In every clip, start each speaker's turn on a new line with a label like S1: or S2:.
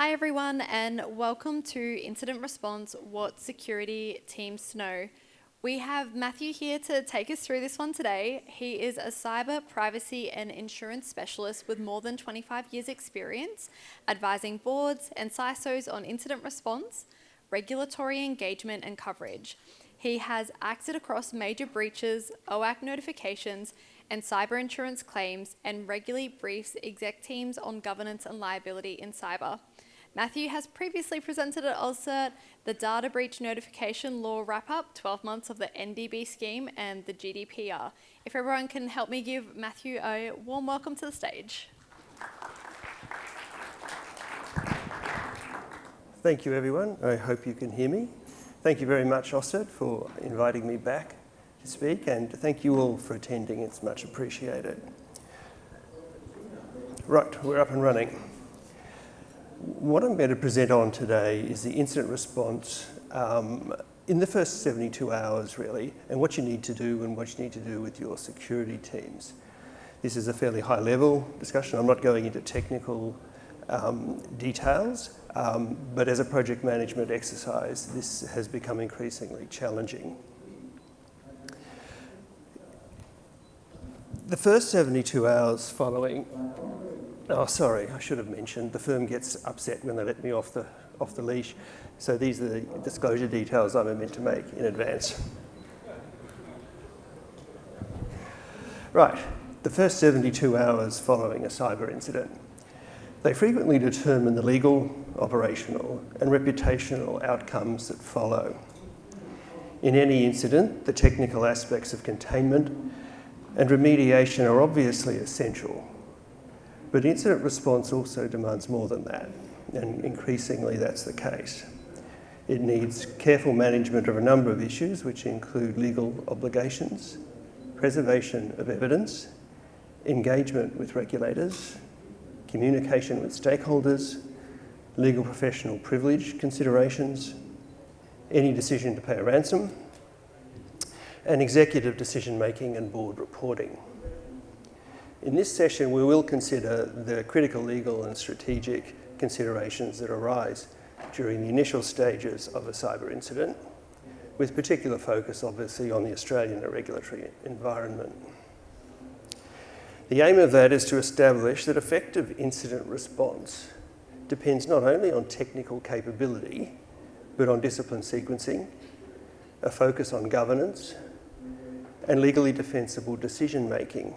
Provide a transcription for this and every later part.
S1: Hi everyone, and welcome to Incident Response, What Security Teams Know. We have Matthew here to take us through this one today. He is a cyber privacy and insurance specialist with more than 25 years experience advising boards and CISOs on incident response, regulatory engagement and coverage. He has acted across major breaches, OAC notifications, and cyber insurance claims, and regularly briefs exec teams on governance and liability in cyber. Matthew has previously presented at OSCERT the Data Breach Notification Law Wrap-Up, 12 months of the NDB scheme and the GDPR. If everyone can help me give Matthew a warm welcome to the stage.
S2: Thank you, everyone. I hope you can hear me. Thank you very much, OSCERT, for inviting me back to speak, and thank you all for attending. It's much appreciated. Right, we're up and running. What I'm going to present on today is the incident response in the first 72 hours, really, and what you need to do and what you need to do with your security teams. This is a fairly high-level discussion. I'm not going into technical details, but as a project management exercise, this has become increasingly challenging. The first 72 hours following, oh sorry, I should have mentioned, the firm gets upset when they let me off the leash. So these are the disclosure details I'm meant to make in advance. Right, the first 72 hours following a cyber incident. They frequently determine the legal, operational and reputational outcomes that follow. In any incident, the technical aspects of containment and remediation are obviously essential, but incident response also demands more than that, and increasingly that's the case. It needs careful management of a number of issues, which include legal obligations, preservation of evidence, engagement with regulators, communication with stakeholders, legal professional privilege considerations, any decision to pay a ransom, and executive decision-making and board reporting. In this session, we will consider the critical legal and strategic considerations that arise during the initial stages of a cyber incident, with particular focus, obviously, on the Australian regulatory environment. The aim of that is to establish that effective incident response depends not only on technical capability, but on discipline sequencing, a focus on governance, and legally defensible decision-making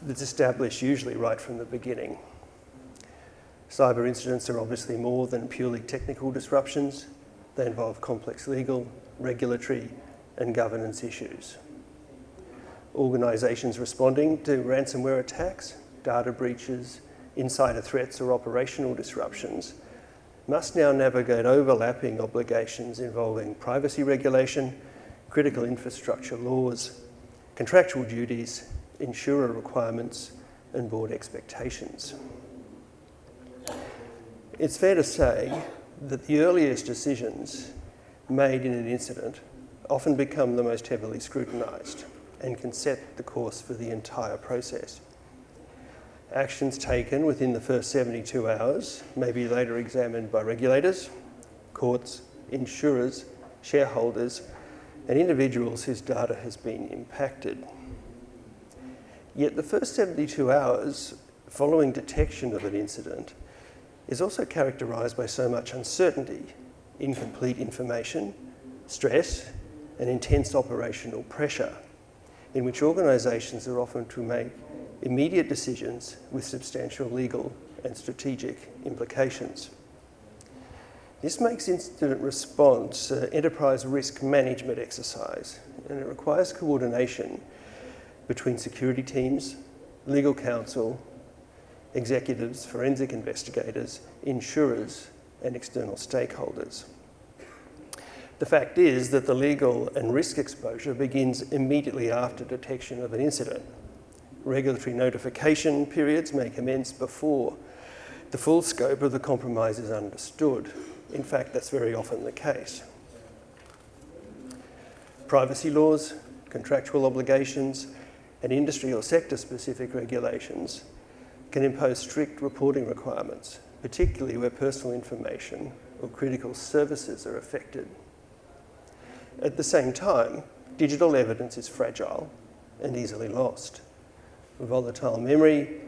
S2: that's established usually right from the beginning. Cyber incidents are obviously more than purely technical disruptions. They involve complex legal, regulatory, and governance issues. Organisations responding to ransomware attacks, data breaches, insider threats, or operational disruptions must now navigate overlapping obligations involving privacy regulation, critical infrastructure laws, contractual duties, insurer requirements, and board expectations. It's fair to say that the earliest decisions made in an incident often become the most heavily scrutinised and can set the course for the entire process. Actions taken within the first 72 hours may be later examined by regulators, courts, insurers, shareholders, and individuals whose data has been impacted. Yet the first 72 hours following detection of an incident is also characterised by so much uncertainty, incomplete information, stress, and intense operational pressure, in which organisations are often to make immediate decisions with substantial legal and strategic implications. This makes incident response an enterprise risk management exercise, and it requires coordination between security teams, legal counsel, executives, forensic investigators, insurers, and external stakeholders. The fact is that the legal and risk exposure begins immediately after detection of an incident. Regulatory notification periods may commence before the full scope of the compromise is understood. In fact, that's very often the case. Privacy laws, contractual obligations, and industry or sector-specific regulations can impose strict reporting requirements, particularly where personal information or critical services are affected. At the same time, digital evidence is fragile and easily lost. Volatile memory,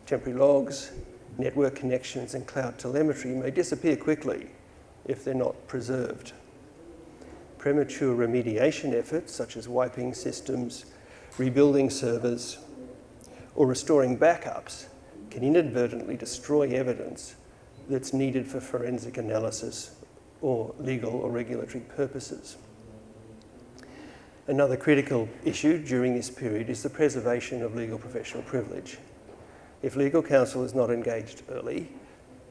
S2: temporary logs, network connections and cloud telemetry may disappear quickly if they're not preserved. Premature remediation efforts such as wiping systems, rebuilding servers, or restoring backups can inadvertently destroy evidence that's needed for forensic analysis or legal or regulatory purposes. Another critical issue during this period is the preservation of legal professional privilege. If legal counsel is not engaged early,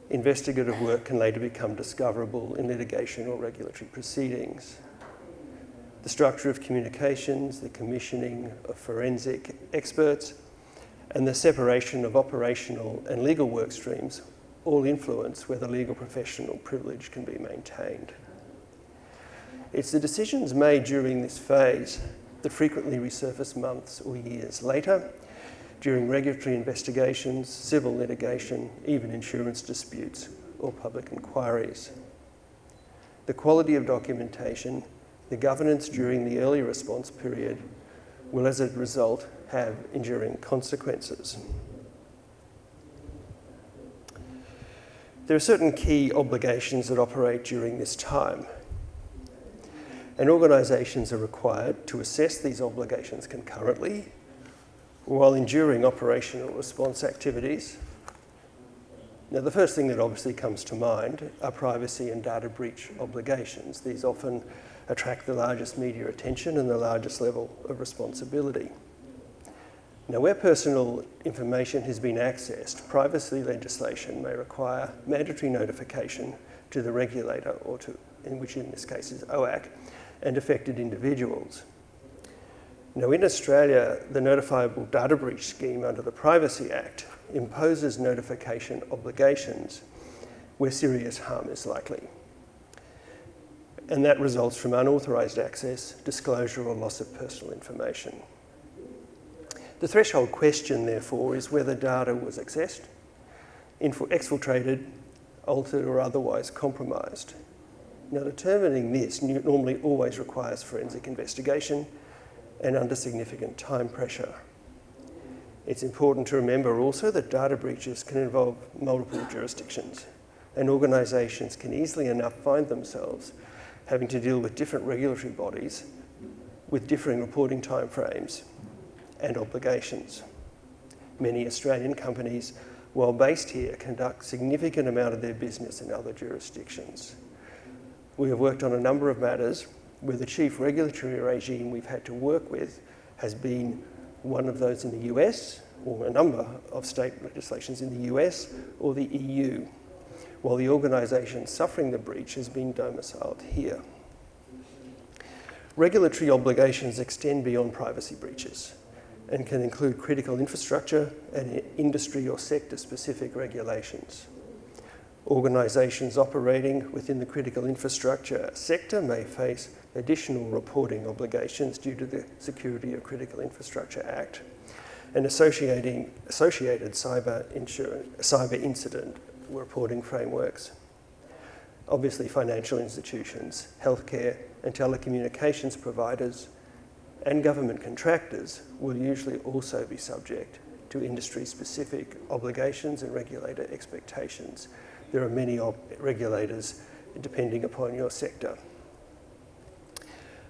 S2: investigative work can later become discoverable in litigation or regulatory proceedings. The structure of communications, the commissioning of forensic experts, and the separation of operational and legal work streams all influence whether legal professional privilege can be maintained. It's the decisions made during this phase that frequently resurface months or years later during regulatory investigations, civil litigation, even insurance disputes or public inquiries. The quality of documentation, the governance during the early response period will as a result have enduring consequences. There are certain key obligations that operate during this time, and organisations are required to assess these obligations concurrently while enduring operational response activities. Now, the first thing that obviously comes to mind are privacy and data breach obligations. These often attract the largest media attention and the largest level of responsibility. Now, where personal information has been accessed, privacy legislation may require mandatory notification to the regulator, or to, which in this case is OAC, and affected individuals. Now, in Australia, the notifiable data breach scheme under the Privacy Act imposes notification obligations where serious harm is likely. And that results from unauthorised access, disclosure or loss of personal information. The threshold question, therefore, is whether data was accessed, exfiltrated, altered or otherwise compromised. Now, determining this normally always requires forensic investigation and under significant time pressure. It's important to remember also that data breaches can involve multiple jurisdictions, and organisations can easily enough find themselves having to deal with different regulatory bodies with differing reporting timeframes and obligations. Many Australian companies, while based here, conduct a significant amount of their business in other jurisdictions. We have worked on a number of matters where the chief regulatory regime we've had to work with has been one of those in the US, or a number of state legislations in the US or the EU, while the organisation suffering the breach has been domiciled here. Regulatory obligations extend beyond privacy breaches and can include critical infrastructure and industry or sector-specific regulations. Organisations operating within the critical infrastructure sector may face additional reporting obligations due to the Security of Critical Infrastructure Act and associated cyber incident reporting frameworks. Obviously, financial institutions, healthcare and telecommunications providers and government contractors will usually also be subject to industry-specific obligations and regulator expectations. There are many regulators depending upon your sector.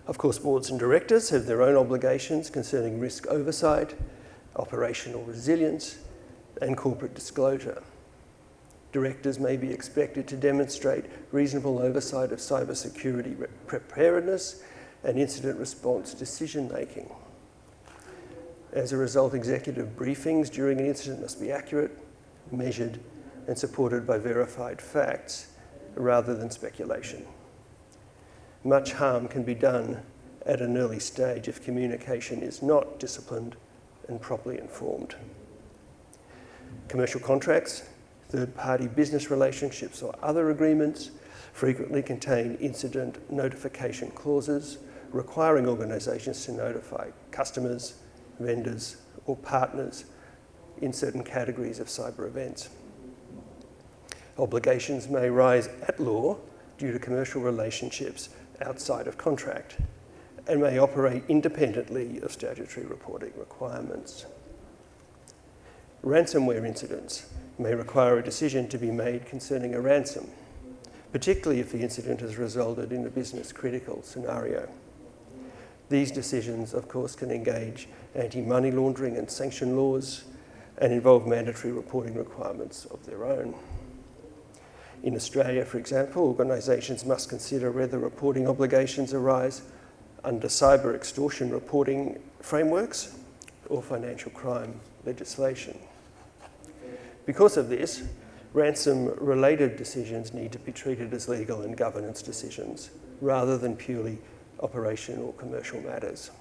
S2: Of course, boards and directors have their own obligations concerning risk oversight, operational resilience, and corporate disclosure. Directors may be expected to demonstrate reasonable oversight of cybersecurity preparedness and incident response decision-making. As a result, executive briefings during an incident must be accurate, measured, and supported by verified facts rather than speculation. Much harm can be done at an early stage if communication is not disciplined and properly informed. Commercial contracts, third-party business relationships or other agreements frequently contain incident notification clauses requiring organisations to notify customers, vendors or partners in certain categories of cyber events. Obligations may rise at law due to commercial relationships outside of contract and may operate independently of statutory reporting requirements. Ransomware incidents may require a decision to be made concerning a ransom, particularly if the incident has resulted in a business-critical scenario. These decisions, of course, can engage anti-money laundering and sanction laws and involve mandatory reporting requirements of their own. In Australia, for example, organisations must consider whether reporting obligations arise under cyber extortion reporting frameworks or financial crime legislation. Because of this, ransom-related decisions need to be treated as legal and governance decisions rather than purely operational or commercial matters.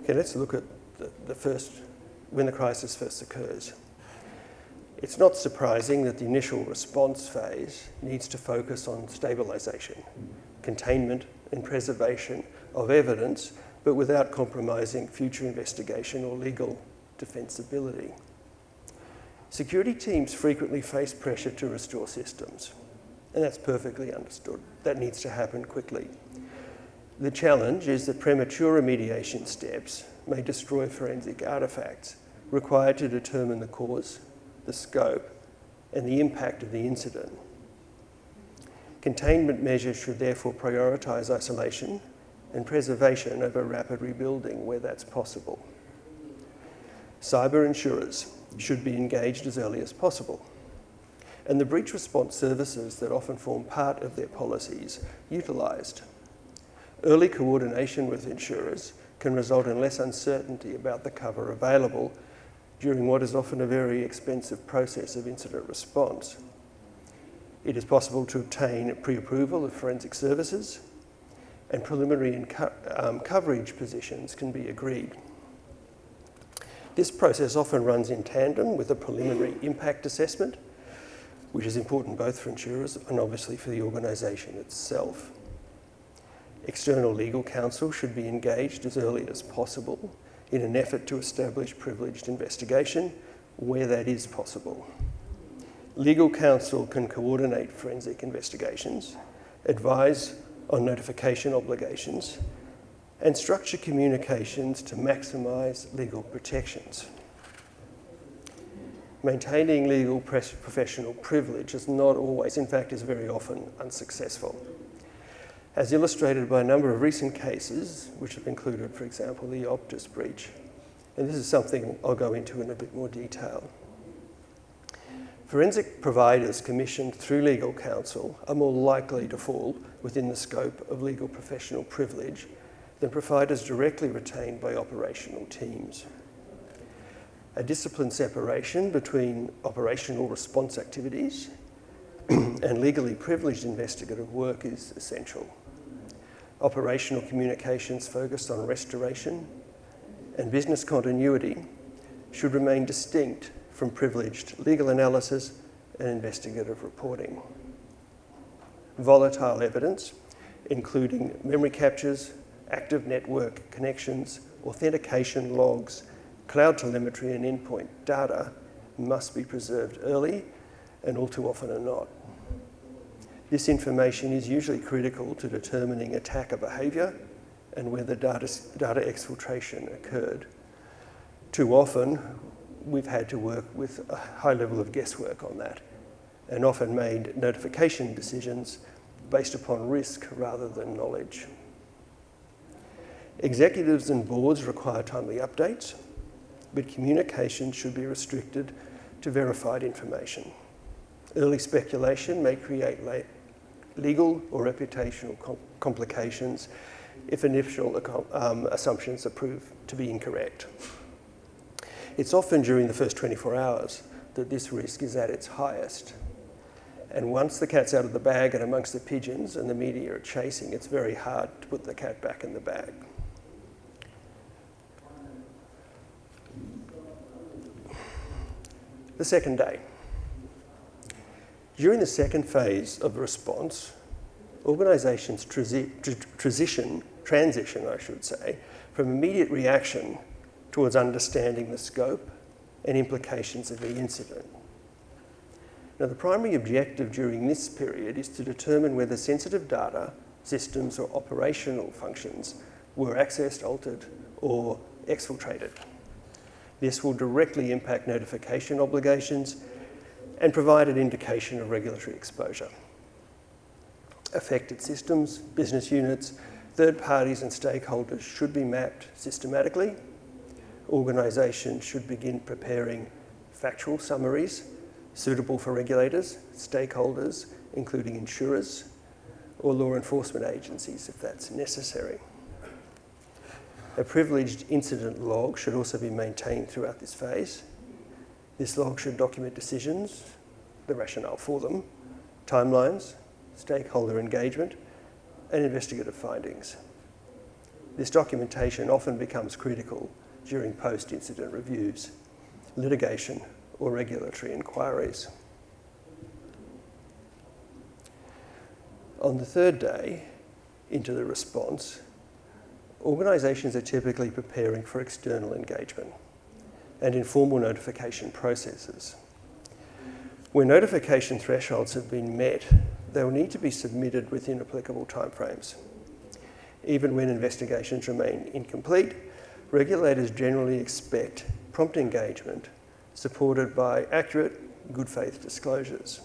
S2: Okay, let's look at when the crisis first occurs. It's not surprising that the initial response phase needs to focus on stabilisation, containment and preservation of evidence, but without compromising future investigation or legal defensibility. Security teams frequently face pressure to restore systems, and that's perfectly understood. That needs to happen quickly. The challenge is that premature remediation steps may destroy forensic artefacts required to determine the cause, the scope, and the impact of the incident. Containment measures should therefore prioritise isolation and preservation over rapid rebuilding where that's possible. Cyber insurers should be engaged as early as possible, and the breach response services that often form part of their policies utilised. Early coordination with insurers can result in less uncertainty about the cover available during what is often a very expensive process of incident response. It is possible to obtain pre-approval of forensic services, and preliminary coverage positions can be agreed. This process often runs in tandem with a preliminary impact assessment, which is important both for insurers and obviously for the organisation itself. External legal counsel should be engaged as early as possible in an effort to establish privileged investigation where that is possible. Legal counsel can coordinate forensic investigations, advise on notification obligations, and structure communications to maximise legal protections. Maintaining legal professional privilege is not always, in fact, is very often unsuccessful. As illustrated by a number of recent cases, which have included, for example, the Optus breach. And this is something I'll go into in a bit more detail. Forensic providers commissioned through legal counsel are more likely to fall within the scope of legal professional privilege than providers directly retained by operational teams. A disciplined separation between operational response activities and legally privileged investigative work is essential. Operational communications focused on restoration and business continuity should remain distinct from privileged legal analysis and investigative reporting. Volatile evidence, including memory captures, active network connections, authentication logs, cloud telemetry and endpoint data must be preserved early and all too often are not. This information is usually critical to determining attacker behaviour and whether data exfiltration occurred. Too often, we've had to work with a high level of guesswork on that and often made notification decisions based upon risk rather than knowledge. Executives and boards require timely updates, but communication should be restricted to verified information. Early speculation may create legal or reputational complications if initial assumptions are proved to be incorrect. It's often during the first 24 hours that this risk is at its highest. And once the cat's out of the bag and amongst the pigeons and the media are chasing, it's very hard to put the cat back in the bag. The second day. During the second phase of response, organisations transition, from immediate reaction towards understanding the scope, and implications of the incident. Now, the primary objective during this period is to determine whether sensitive data, systems or operational functions were accessed, altered or exfiltrated. This will directly impact notification obligations and provide an indication of regulatory exposure. Affected systems, business units, third parties and stakeholders should be mapped systematically. Organisations should begin preparing factual summaries suitable for regulators, stakeholders, including insurers, or law enforcement agencies if that's necessary. A privileged incident log should also be maintained throughout this phase. This log should document decisions, the rationale for them, timelines, stakeholder engagement, and investigative findings. This documentation often becomes critical during post-incident reviews, litigation, or regulatory inquiries. On the third day into the response, organisations are typically preparing for external engagement and informal notification processes. Where notification thresholds have been met, they will need to be submitted within applicable timeframes. Even when investigations remain incomplete, regulators generally expect prompt engagement supported by accurate, good faith disclosures.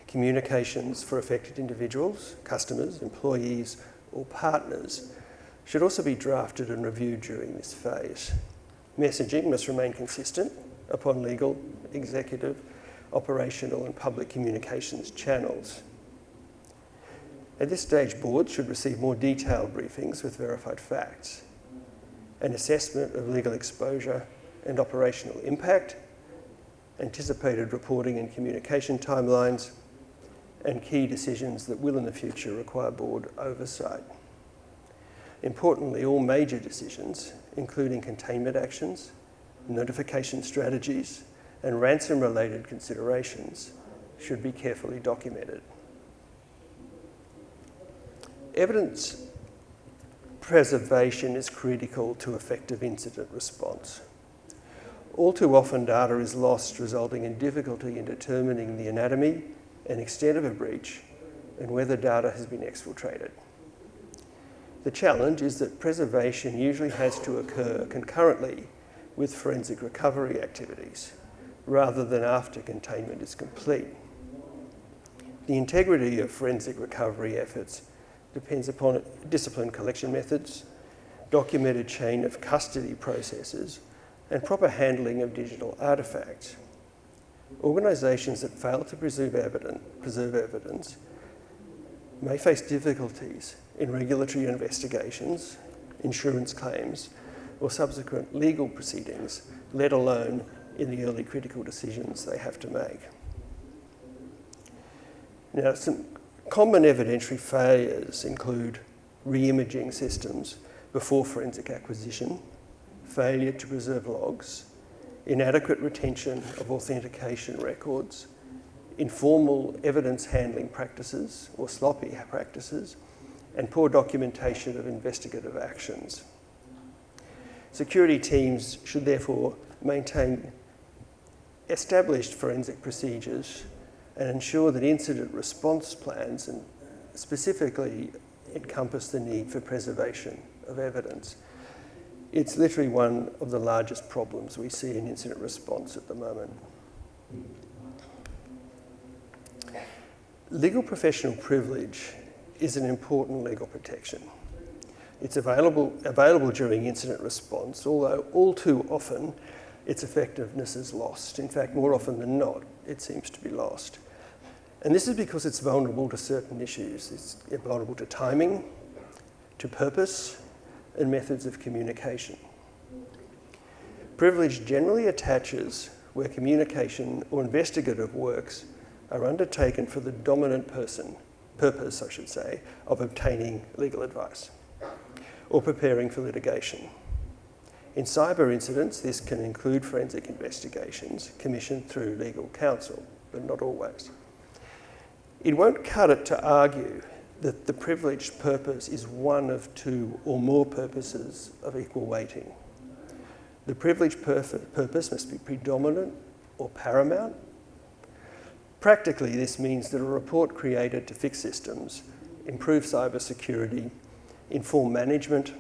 S2: Communications for affected individuals, customers, employees, or partners should also be drafted and reviewed during this phase. Messaging must remain consistent upon legal, executive, operational and public communications channels. At this stage, boards should receive more detailed briefings with verified facts, an assessment of legal exposure and operational impact, anticipated reporting and communication timelines, and key decisions that will in the future require board oversight. Importantly, all major decisions, including containment actions, notification strategies, and ransom-related considerations, should be carefully documented. Evidence preservation is critical to effective incident response. All too often, data is lost, resulting in difficulty in determining the anatomy and extent of a breach and whether data has been exfiltrated. The challenge is that preservation usually has to occur concurrently with forensic recovery activities, rather than after containment is complete. The integrity of forensic recovery efforts depends upon disciplined collection methods, documented chain of custody processes, and proper handling of digital artefacts. Organisations that fail to preserve evidence may face difficulties in regulatory investigations, insurance claims, or subsequent legal proceedings, let alone in the early critical decisions they have to make. Now, some common evidentiary failures include re-imaging systems before forensic acquisition, failure to preserve logs, inadequate retention of authentication records, informal evidence handling practices or sloppy practices, and poor documentation of investigative actions. Security teams should therefore maintain established forensic procedures and ensure that incident response plans and specifically encompass the need for preservation of evidence. It's literally one of the largest problems we see in incident response at the moment. Legal professional privilege is an important legal protection. It's available during incident response, although all too often its effectiveness is lost. In fact, more often than not, it seems to be lost. And this is because it's vulnerable to certain issues. It's vulnerable to timing, to purpose, and methods of communication. Privilege generally attaches where communication or investigative works are undertaken for the dominant purpose, of obtaining legal advice or preparing for litigation. In cyber incidents, this can include forensic investigations commissioned through legal counsel, but not always. It won't cut it to argue that the privileged purpose is one of two or more purposes of equal weighting. The privilege purpose must be predominant or paramount. Practically, this means that a report created to fix systems, improve cybersecurity, inform management,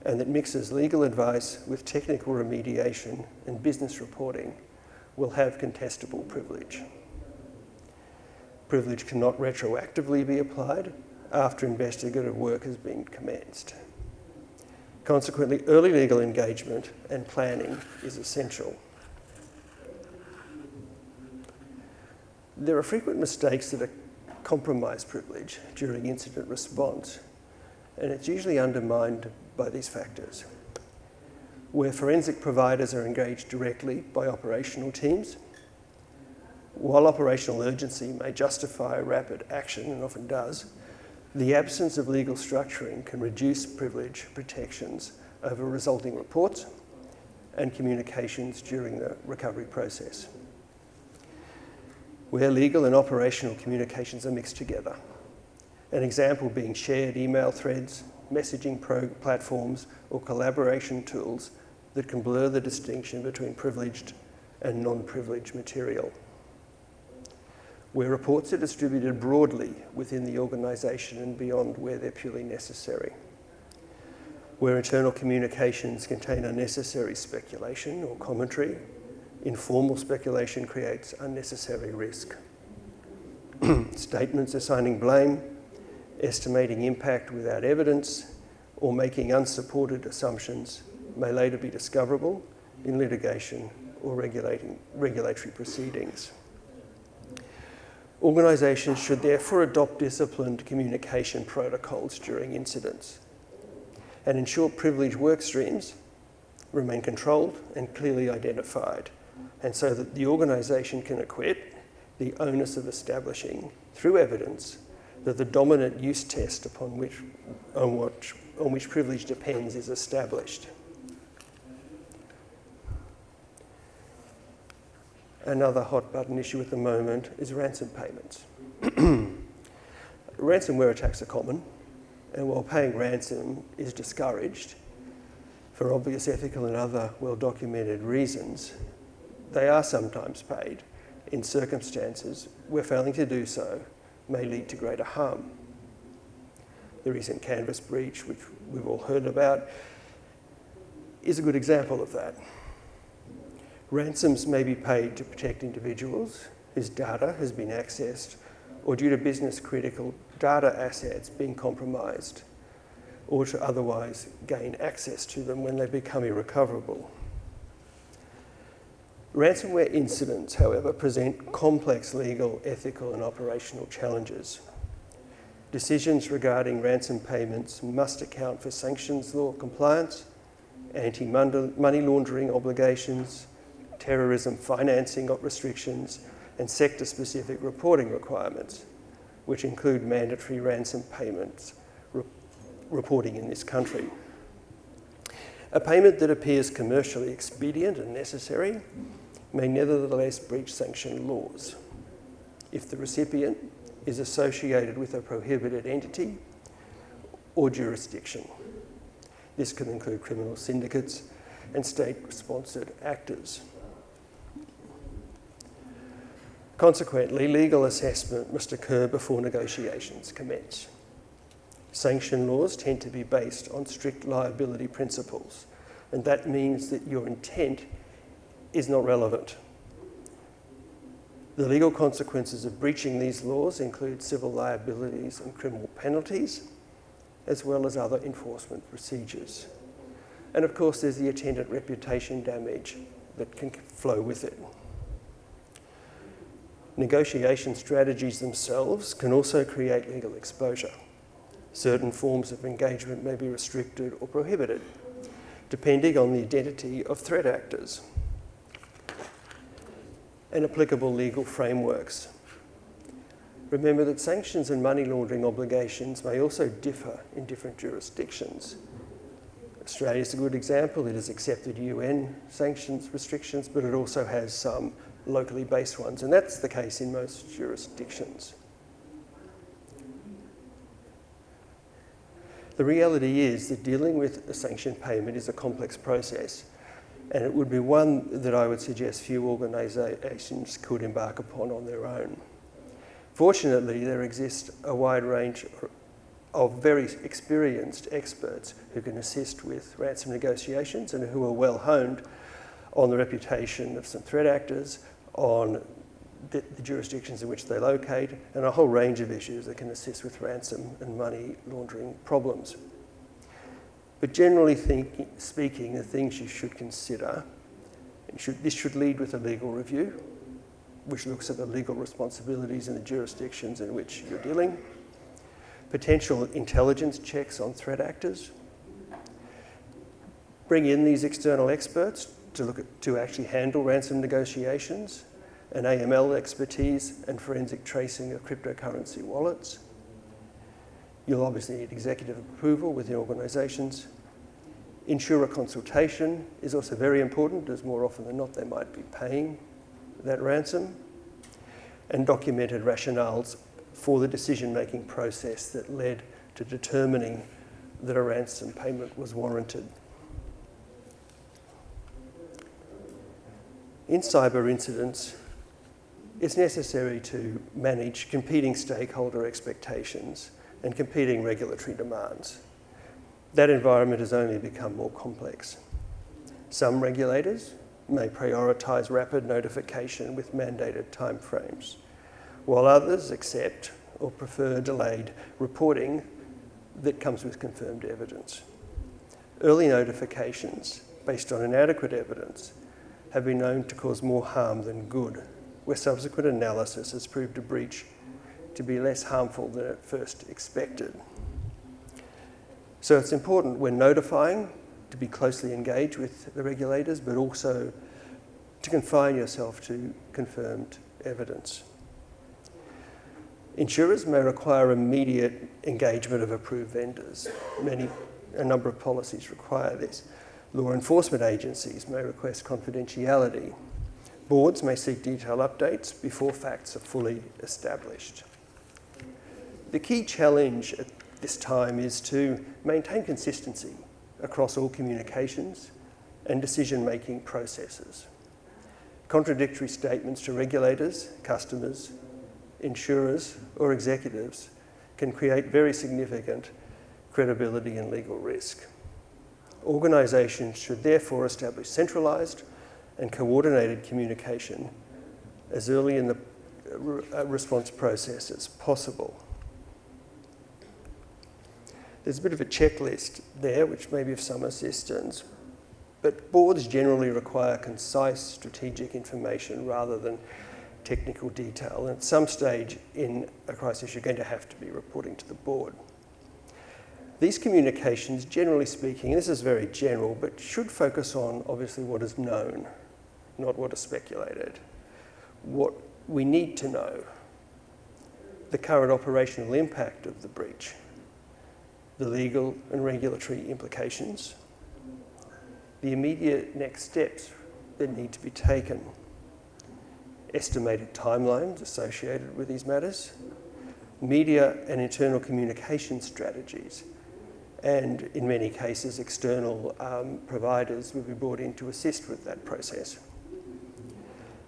S2: and that mixes legal advice with technical remediation and business reporting will have contestable privilege. Privilege cannot retroactively be applied after investigative work has been commenced. Consequently, early legal engagement and planning is essential. There are frequent mistakes that compromise privilege during incident response, and it's usually undermined by these factors. Where forensic providers are engaged directly by operational teams, while operational urgency may justify rapid action, and often does, the absence of legal structuring can reduce privilege protections over resulting reports and communications during the recovery process. Where legal and operational communications are mixed together, an example being shared email threads, messaging platforms, or collaboration tools that can blur the distinction between privileged and non-privileged material. Where reports are distributed broadly within the organisation and beyond where they're purely necessary. Where internal communications contain unnecessary speculation or commentary, informal speculation creates unnecessary risk. Statements assigning blame, estimating impact without evidence, or making unsupported assumptions may later be discoverable in litigation or regulatory proceedings. Organisations should therefore adopt disciplined communication protocols during incidents and ensure privileged workstreams remain controlled and clearly identified, and so that the organisation can acquit the onus of establishing, through evidence, that the dominant use test on which privilege depends is established. Another hot button issue at the moment is ransom payments. Ransomware attacks are common, and while paying ransom is discouraged for obvious ethical and other well-documented reasons, they are sometimes paid in circumstances where failing to do so may lead to greater harm. The recent Canvas breach, which we've all heard about, is a good example of that. Ransoms may be paid to protect individuals whose data has been accessed or due to business-critical data assets being compromised, or to otherwise gain access to them when they become irrecoverable. Ransomware incidents, however, present complex legal, ethical and operational challenges. Decisions regarding ransom payments must account for sanctions law compliance, anti-money laundering obligations, terrorism financing restrictions, and sector-specific reporting requirements, which include mandatory ransom payments reporting in this country. A payment that appears commercially expedient and necessary may nevertheless breach sanction laws if the recipient is associated with a prohibited entity or jurisdiction. This can include criminal syndicates and state-sponsored actors. Consequently, legal assessment must occur before negotiations commence. Sanction laws tend to be based on strict liability principles, and that means that your intent is not relevant. The legal consequences of breaching these laws include civil liabilities and criminal penalties, as well as other enforcement procedures. And of course, there's the attendant reputation damage that can flow with it. Negotiation strategies themselves can also create legal exposure. Certain forms of engagement may be restricted or prohibited, depending on the identity of threat actors and applicable legal frameworks. Remember that sanctions and money laundering obligations may also differ in different jurisdictions. Australia is a good example. It has accepted UN sanctions restrictions, but it also has some locally based ones, and that's the case in most jurisdictions. The reality is that dealing with a sanction payment is a complex process, and it would be one that I would suggest few organisations could embark upon on their own. Fortunately, there exists a wide range of very experienced experts who can assist with ransom negotiations and who are well honed on the reputation of some threat actors, on the jurisdictions in which they locate, and a whole range of issues that can assist with ransom and money laundering problems. But generally speaking, the things you should consider, this should lead with a legal review, which looks at the legal responsibilities in the jurisdictions in which you're dealing, potential intelligence checks on threat actors, bring in these external experts to actually handle ransom negotiations, and AML expertise and forensic tracing of cryptocurrency wallets. You'll obviously need executive approval within organisations. Insurer consultation is also very important, as more often than not they might be paying that ransom. And documented rationales for the decision-making process that led to determining that a ransom payment was warranted. In cyber incidents, it's necessary to manage competing stakeholder expectations and competing regulatory demands. That environment has only become more complex. Some regulators may prioritise rapid notification with mandated timeframes, while others accept or prefer delayed reporting that comes with confirmed evidence. Early notifications based on inadequate evidence have been known to cause more harm than good, where subsequent analysis has proved a breach to be less harmful than at first expected. So it's important when notifying to be closely engaged with the regulators, but also to confine yourself to confirmed evidence. Insurers may require immediate engagement of approved vendors. A number of policies require this. Law enforcement agencies may request confidentiality. Boards may seek detailed updates before facts are fully established. The key challenge at this time is to maintain consistency across all communications and decision-making processes. Contradictory statements to regulators, customers, insurers, or executives can create very significant credibility and legal risk. Organisations should therefore establish centralised and coordinated communication as early in the response process as possible. There's a bit of a checklist there, which may be of some assistance, but boards generally require concise strategic information rather than technical detail. And at some stage in a crisis, you're going to have to be reporting to the board. These communications, generally speaking, and this is very general, but should focus on obviously what is known, not what is speculated. What we need to know, the current operational impact of the breach, the legal and regulatory implications, the immediate next steps that need to be taken, estimated timelines associated with these matters, media and internal communication strategies, and in many cases external providers will be brought in to assist with that process.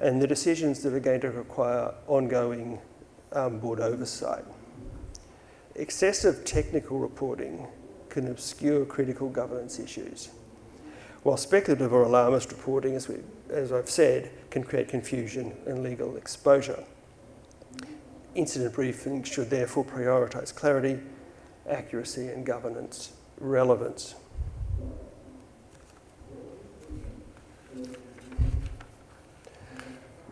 S2: And the decisions that are going to require ongoing board oversight. Excessive technical reporting can obscure critical governance issues, while speculative or alarmist reporting, as I've said, can create confusion and legal exposure. Incident briefings should therefore prioritise clarity, accuracy and governance relevance.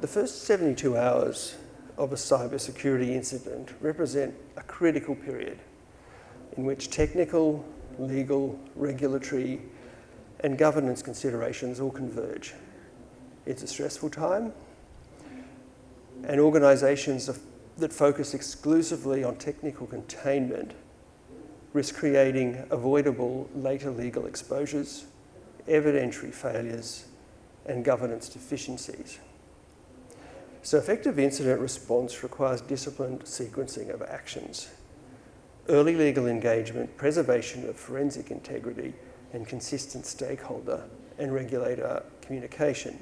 S2: The first 72 hours of a cybersecurity incident represent a critical period in which technical, legal, regulatory and governance considerations all converge. It's a stressful time, and organisations that focus exclusively on technical containment risk creating avoidable later legal exposures, evidentiary failures and governance deficiencies. So effective incident response requires disciplined sequencing of actions, early legal engagement, preservation of forensic integrity, and consistent stakeholder and regulator communication.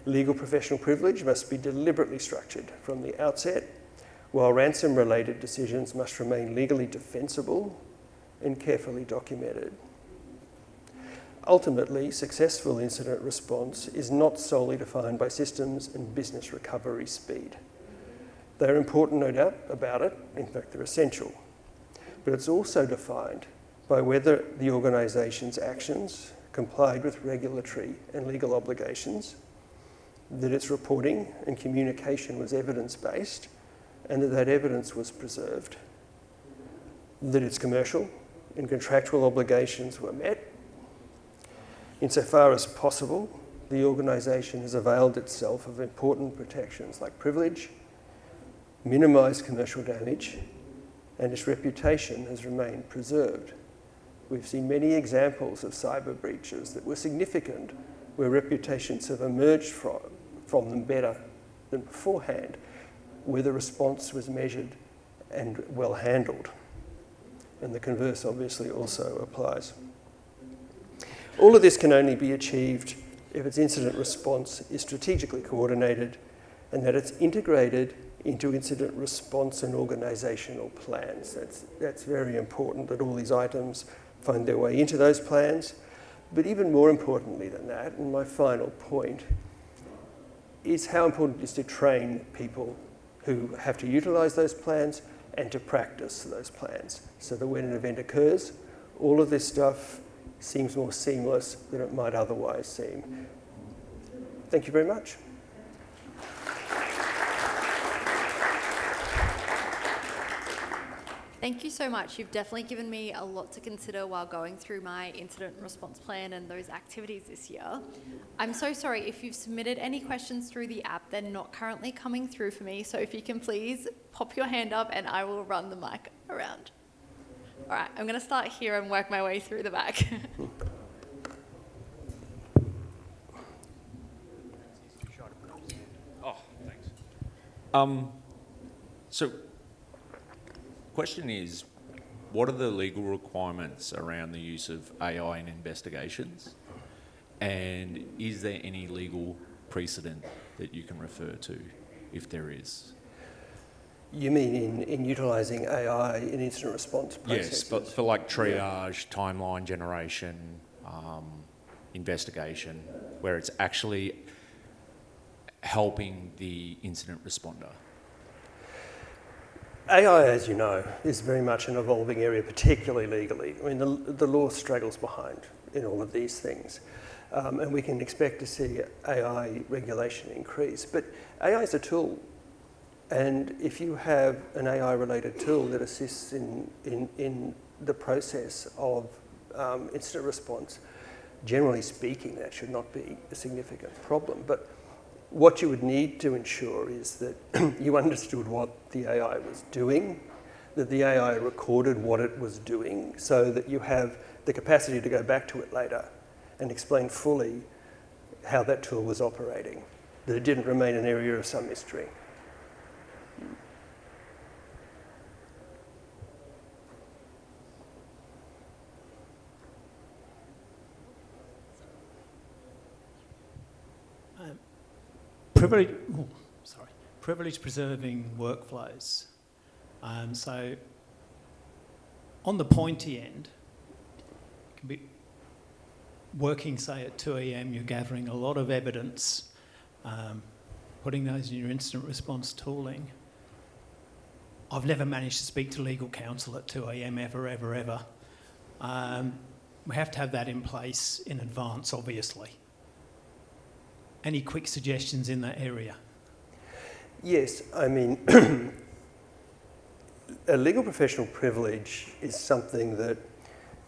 S2: Legal professional privilege must be deliberately structured from the outset, while ransom-related decisions must remain legally defensible and carefully documented. Ultimately, successful incident response is not solely defined by systems and business recovery speed. They're important, no doubt about it, in fact they're essential, but it's also defined by whether the organisation's actions complied with regulatory and legal obligations, that its reporting and communication was evidence-based, and that evidence was preserved, that its commercial and contractual obligations were met. Insofar as possible, the organisation has availed itself of important protections like privilege, minimised commercial damage, and its reputation has remained preserved. We've seen many examples of cyber breaches that were significant, where reputations have emerged from them better than beforehand, where the response was measured and well handled. And the converse obviously also applies. All of this can only be achieved if its incident response is strategically coordinated and that it's integrated into incident response and organisational plans. That's very important, that all these items find their way into those plans. But even more importantly than that, and my final point, is how important it is to train people who have to utilise those plans and to practice those plans, so that when an event occurs, all of this stuff seems more seamless than it might otherwise seem. Thank you very much.
S1: Thank you so much. You've definitely given me a lot to consider while going through my incident response plan and those activities this year. I'm so sorry if you've submitted any questions through the app, they're not currently coming through for me. So if you can please pop your hand up and I will run the mic around. All right, I'm going to start here and work my way through the back.
S3: Oh, thanks. So, question is, what are the legal requirements around the use of AI in investigations? And is there any legal precedent that you can refer to, if there is?
S2: You mean in utilising AI in incident response processes?
S3: Yes, but for like triage, timeline generation, investigation, where it's actually helping the incident responder.
S2: AI, as you know, is very much an evolving area, particularly legally. I mean, the law struggles behind in all of these things. And we can expect to see AI regulation increase. But AI is a tool. And if you have an AI-related tool that assists in the process of incident response, generally speaking, that should not be a significant problem. But what you would need to ensure is that you understood what the AI was doing, that the AI recorded what it was doing, so that you have the capacity to go back to it later and explain fully how that tool was operating, that it didn't remain an area of some mystery.
S4: Privilege preserving workflows. So on the pointy end, it can be working, say, at 2 a.m, you're gathering a lot of evidence, putting those in your incident response tooling. I've never managed to speak to legal counsel at 2 a.m. ever. We have to have that in place in advance, obviously. Any quick suggestions in that area?
S2: Yes, I mean, a legal professional privilege is something that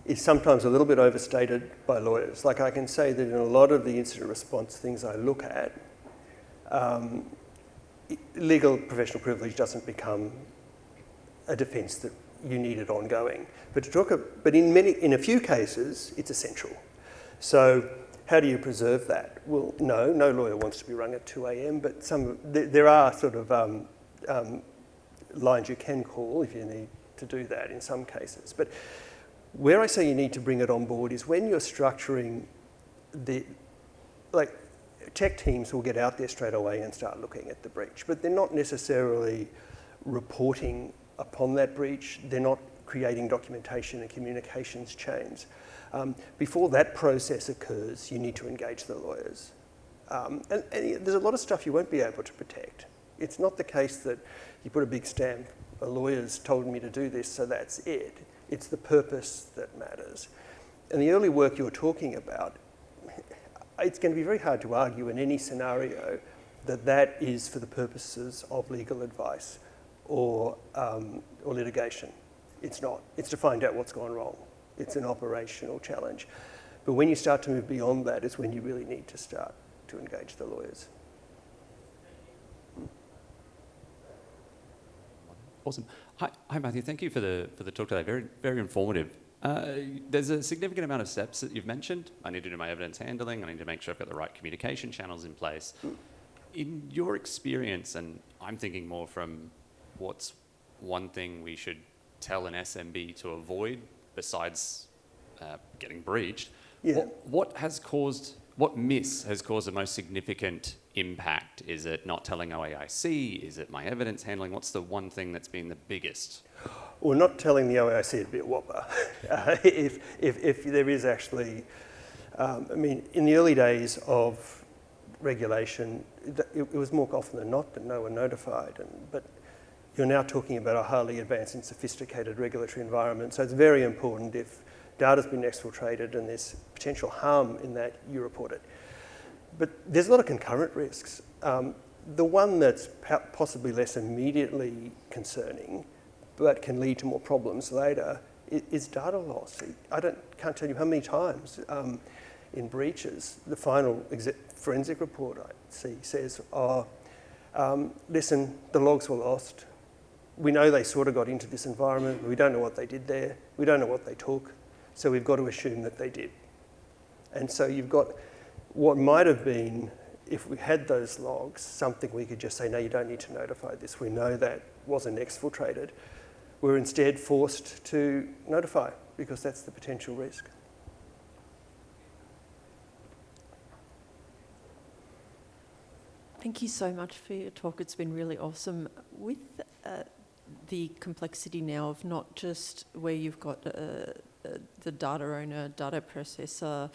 S2: is sometimes a little bit overstated by lawyers. Like, I can say that in a lot of the incident response things I look at, legal professional privilege doesn't become a defence that you need it ongoing. But in a few cases, it's essential. So how do you preserve that? Well, no lawyer wants to be rung at 2 a.m, but there are sort of lines you can call if you need to do that in some cases. But where I say you need to bring it on board is when you're structuring like tech teams will get out there straight away and start looking at the breach, but they're not necessarily reporting upon that breach. They're not creating documentation and communications chains. Before that process occurs, you need to engage the lawyers. And there's a lot of stuff you won't be able to protect. It's not the case that you put a big stamp, a lawyer's told me to do this, so that's it. It's the purpose that matters. And the early work you're talking about, it's going to be very hard to argue in any scenario that that is for the purposes of legal advice or litigation. It's not. It's to find out what's gone wrong. It's an operational challenge. But when you start to move beyond that is when you really need to start to engage the lawyers.
S5: Awesome. Hi, Matthew. Thank you for the talk today. Very, very informative. There's a significant amount of steps that you've mentioned. I need to do my evidence handling. I need to make sure I've got the right communication channels in place. In your experience, and I'm thinking more from what's one thing we should tell an SMB to avoid besides getting breached,
S2: Yeah.
S5: what miss has caused the most significant impact? Is it not telling OAIC? Is it my evidence handling? What's the one thing that's been the biggest?
S2: Or not telling the OAIC would be a whopper. If there is actually, I mean, in the early days of regulation, it was more often than not that no one notified. But you're now talking about a highly advanced and sophisticated regulatory environment. So it's very important if data's been exfiltrated and there's potential harm in that, you report it. But there's a lot of concurrent risks. The one that's possibly less immediately concerning but can lead to more problems later is data loss. Can't tell you how many times in breaches, the final forensic report I see says, listen, the logs were lost. We know they sort of got into this environment, but we don't know what they did there. We don't know what they took. So we've got to assume that they did. And so you've got what might have been, if we had those logs, something we could just say, no, you don't need to notify this. We know that wasn't exfiltrated. We're instead forced to notify because that's the potential risk.
S6: Thank you so much for your talk. It's been really awesome. With the complexity now of not just where you've got the data owner, data processor,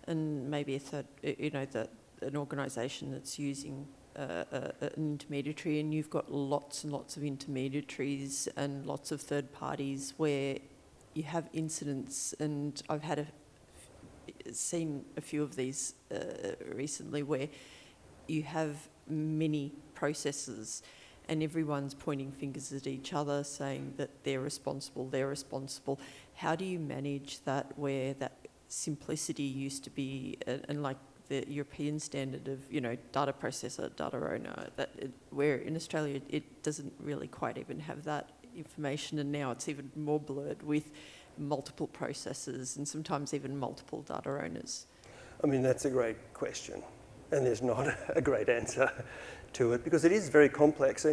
S6: and maybe a third, an organisation that's using an intermediary, and you've got lots and lots of intermediaries and lots of third parties where you have incidents, and I've seen a few of these recently where you have many processes and everyone's pointing fingers at each other saying that they're responsible. How do you manage that where that simplicity used to be, and like the European standard of, data processor, data owner, where in Australia it doesn't really quite even have that information, and now it's even more blurred with multiple processes and sometimes even multiple data owners?
S2: I mean, that's a great question, and there's not a great answer to it because it is very complex.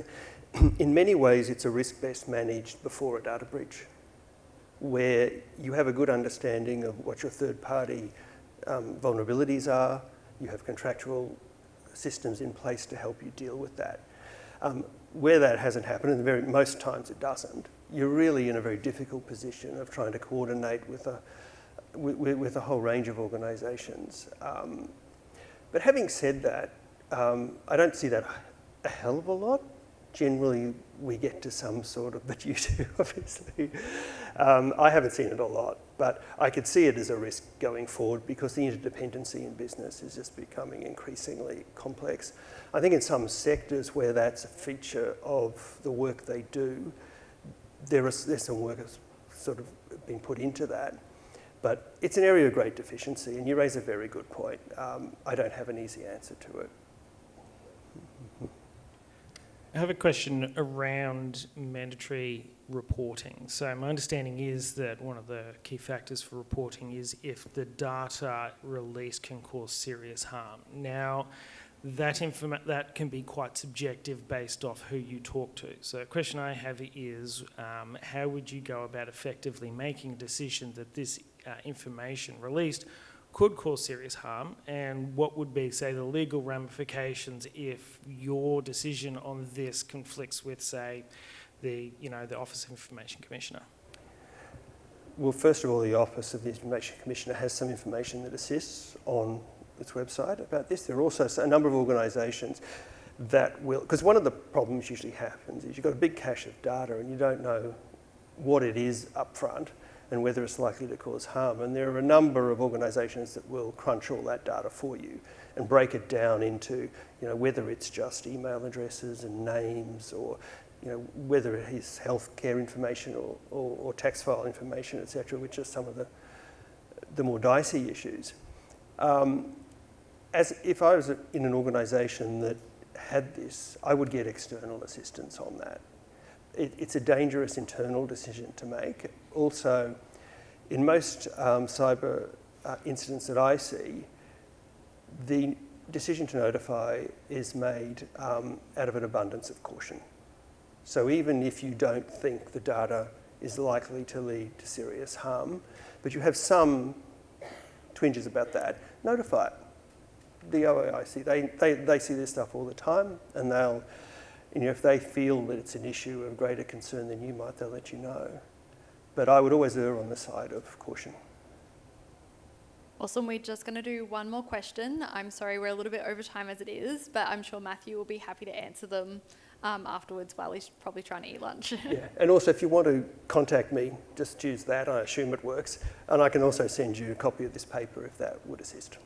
S2: In many ways, it's a risk best managed before a data breach, where you have a good understanding of what your third-party vulnerabilities are, you have contractual systems in place to help you deal with that. Where that hasn't happened, and most times it doesn't, you're really in a very difficult position of trying to coordinate with a whole range of organisations. But having said that, I don't see that a hell of a lot. Generally, we get to some sort of, but you do, obviously. I haven't seen it a lot, but I could see it as a risk going forward because the interdependency in business is just becoming increasingly complex. I think in some sectors where that's a feature of the work they do, there's some work that's sort of been put into that. But it's an area of great deficiency, and you raise a very good point. I don't have an easy answer to it.
S7: I have a question around mandatory reporting. So my understanding is that one of the key factors for reporting is if the data released can cause serious harm. Now, that can be quite subjective based off who you talk to. So the question I have is, how would you go about effectively making a decision that this information released could cause serious harm, and what would be, say, the legal ramifications if your decision on this conflicts with, say, the Office of Information Commissioner?
S2: Well, first of all, the Office of the Information Commissioner has some information that assists on its website about this. There are also a number of organisations that will, because one of the problems usually happens is you've got a big cache of data and you don't know what it is up front and whether it's likely to cause harm. And there are a number of organisations that will crunch all that data for you and break it down into, whether it's just email addresses and names, or whether it is healthcare information or tax file information, etc., which are some of the more dicey issues. As if I was in an organisation that had this, I would get external assistance on that. It's a dangerous internal decision to make. Also, in most cyber incidents that I see, the decision to notify is made out of an abundance of caution. So even if you don't think the data is likely to lead to serious harm, but you have some twinges about that, notify it. The OIC, they see this stuff all the time, and they'll, if they feel that it's an issue of greater concern than you might, they'll let you know. But I would always err on the side of caution.
S1: Awesome. We're just going to do one more question. I'm sorry, we're a little bit over time as it is, but I'm sure Matthew will be happy to answer them afterwards while he's probably trying to eat lunch.
S2: Yeah, and also if you want to contact me, just use that. I assume it works. And I can also send you a copy of this paper if that would assist.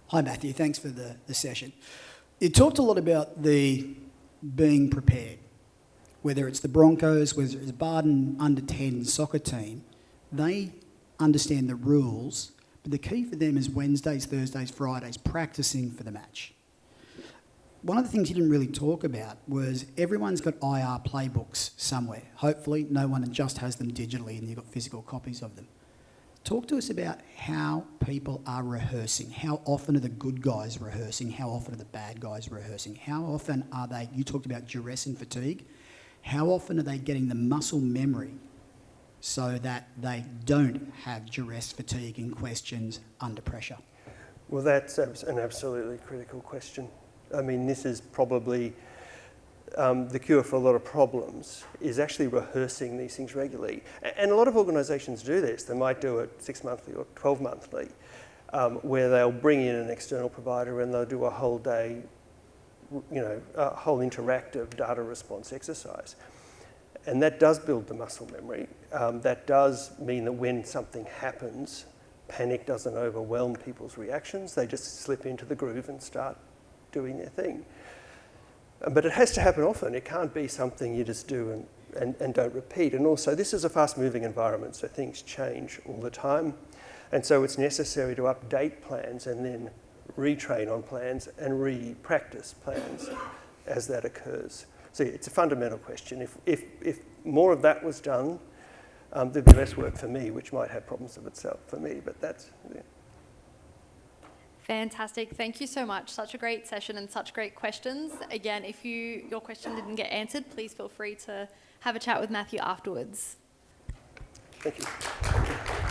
S8: Hi Matthew, thanks for the session. You talked a lot about the being prepared, whether it's the Broncos, whether it's Barden under 10 soccer team, they understand the rules, but the key for them is Wednesdays, Thursdays, Fridays, practicing for the match. One of the things you didn't really talk about was everyone's got IR playbooks somewhere. Hopefully no one just has them digitally and you've got physical copies of them. Talk to us about how people are rehearsing. How often are the good guys rehearsing? How often are the bad guys rehearsing? How often are they, you talked about duress and fatigue, how often are they getting the muscle memory so that they don't have duress, fatigue and questions under pressure?
S2: Well, that's an absolutely critical question. I mean, this is probably the cure for a lot of problems, is actually rehearsing these things regularly. And a lot of organisations do this. They might do it 6 monthly or 12 monthly, where they'll bring in an external provider and they'll do a whole day, a whole interactive data response exercise. And that does build the muscle memory. That does mean that when something happens, panic doesn't overwhelm people's reactions. They just slip into the groove and start doing their thing. But it has to happen often. It can't be something you just do and don't repeat. And also, this is a fast-moving environment, so things change all the time. And so it's necessary to update plans and then retrain on plans and re-practice plans as that occurs. So it's a fundamental question. If more of that was done, there'd be less work for me, which might have problems of itself for me, but that's... Yeah.
S1: Fantastic. Thank you so much. Such a great session and such great questions. Again, if your question didn't get answered, please feel free to have a chat with Matthew afterwards.
S2: Thank you.